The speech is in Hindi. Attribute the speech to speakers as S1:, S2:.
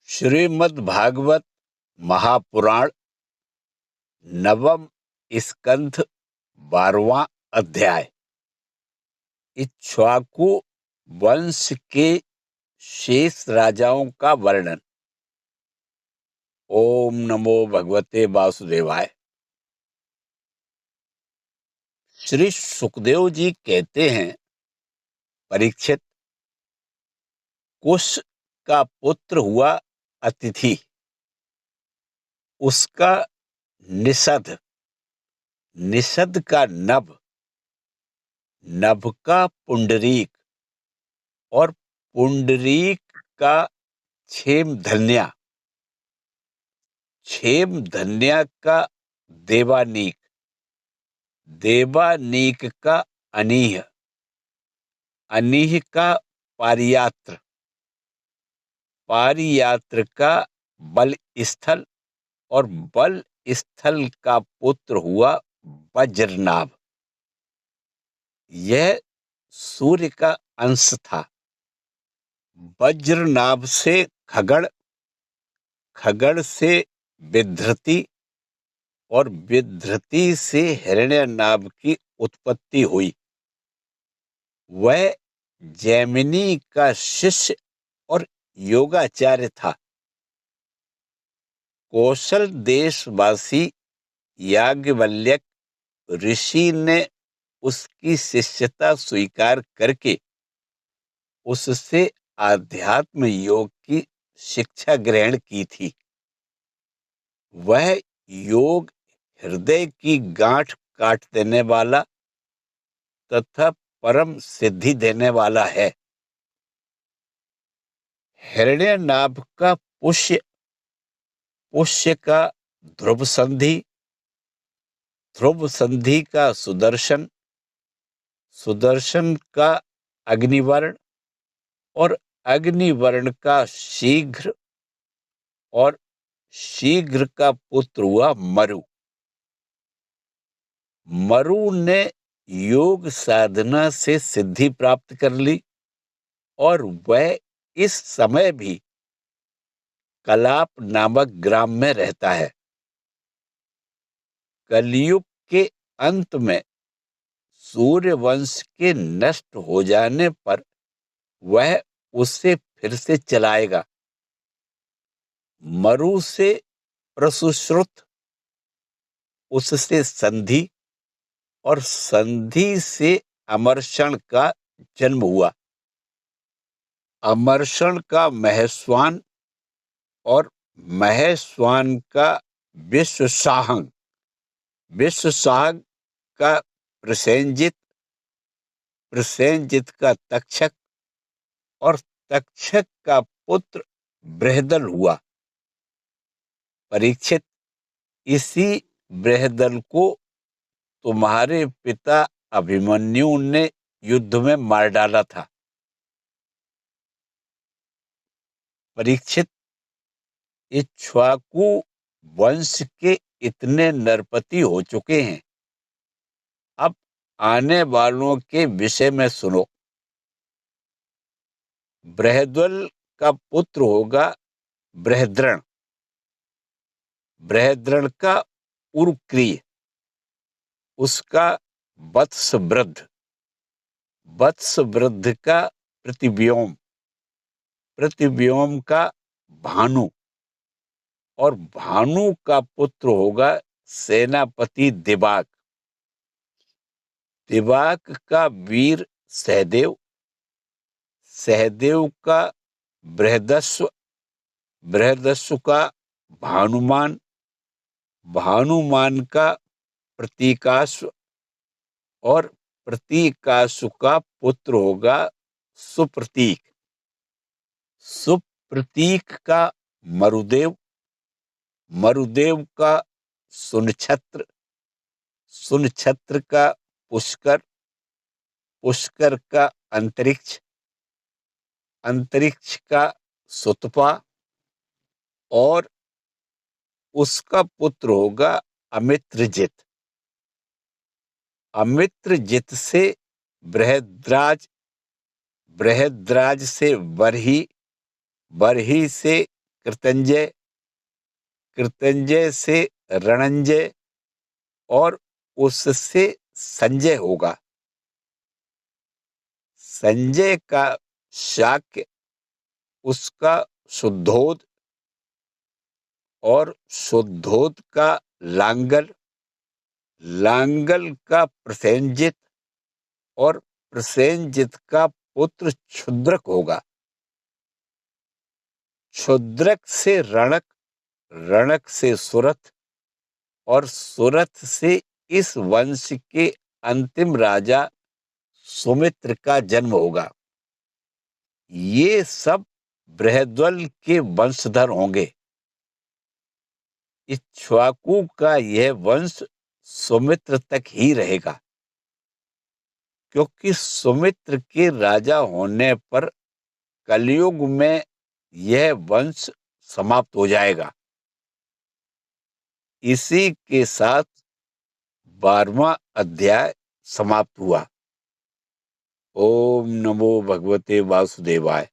S1: श्रीमद् भागवत महापुराण नवम स्कंध 12वां अध्याय। इक्ष्वाकु वंश के शेष राजाओं का वर्णन। ओम नमो भगवते वासुदेवाय। श्री सुखदेव जी कहते हैं, परीक्षित, कुश का पुत्र हुआ अतिथि। उसका निषद, निषद का नभ, नभ का पुंडरीक और पुंडरीक का क्षेमधन्या, क्षेमधन्या का देवानीक, देवानीक का अनीह, अनीह का पारियात्र, पारियात्र का बल स्थल और बल स्थल का पुत्र हुआ वज्रनाभ। यह सूर्य का अंश था। वज्रनाभ से खगड़, खगड़ से विधृति और विधृति से हिरण्यनाभ की उत्पत्ति हुई। वह जैमिनी का शिष्य और योगाचार्य था। कौशल देशवासी याज्ञवल्क्य ऋषि ने उसकी शिष्यता स्वीकार करके उससे आध्यात्म योग की शिक्षा ग्रहण की थी। वह योग हृदय की गांठ काट देने वाला तथा परम सिद्धि देने वाला है। हिरण्यनाभ का पुष्य, पुष्य का ध्रुव संधि, ध्रुव संधि का सुदर्शन, सुदर्शन का अग्निवर्ण और अग्निवर्ण का शीघ्र और शीघ्र का पुत्र हुआ मरु। मरु ने योग साधना से सिद्धि प्राप्त कर ली और वह इस समय भी कलाप नामक ग्राम में रहता है। कलयुग के अंत में सूर्य वंश के नष्ट हो जाने पर वह उसे फिर से चलाएगा। मरु से प्रसुश्रुत, उससे संधि और संधि से अमरषण का जन्म हुआ। अमरषण का महेश्वान और महेश्वान का विश्वसाहंग, विश्वसाहंग का प्रसेनजित, प्रसेनजित का तक्षक और तक्षक का पुत्र बृहदल हुआ। परीक्षित, इसी बृहदल को तुम्हारे पिता अभिमन्यु ने युद्ध में मार डाला था। परीक्षित, इक्ष्वाकु वंश के इतने नरपति हो चुके हैं। अब आने वालों के विषय में सुनो। बृहद्वल का पुत्र होगा बृहद्रण, बृहद्रण का उरुक्रीय, उसका वत्सवृद्ध, वत्सवृद्ध का प्रतिव्योम, प्रतिव्योम का भानु और भानु का पुत्र होगा सेनापति दिवाक, दिवाक का वीर सहदेव, सहदेव का बृहदस्व, बृहदस्व का भानुमान, भानुमान का प्रतीकाश्व और प्रतीकाश्व का पुत्र होगा सुप्रतीक, सुप्रतीक का मरुदेव, मरुदेव का सुनछत्र, सुनछत्र का पुष्कर, पुष्कर का अंतरिक्ष, अंतरिक्ष का सुतपा और उसका पुत्र होगा अमित्रजित। अमित्रजित से बृहद्राज, बृहद्राज से बरही, बरही से कृतंजय, कृतंजय से रणंजय और उससे संजय होगा। संजय का शाक्य, उसका शुद्धोद और शुद्धोद का लांगल, लांगल का प्रसेनजित और प्रसेनजित का पुत्र क्षुद्रक होगा। क्षुद्रक से रणक, रणक से सुरथ और सुरथ से इस वंश के अंतिम राजा सुमित्र का जन्म होगा। ये सब बृहद्वल के वंशधर होंगे। इक्ष्वाकु का यह वंश सुमित्र तक ही रहेगा, क्योंकि सुमित्र के राजा होने पर कलयुग में यह वंश समाप्त हो जाएगा। इसी के साथ 12वां अध्याय समाप्त हुआ। ओम नमो भगवते वासुदेवाय।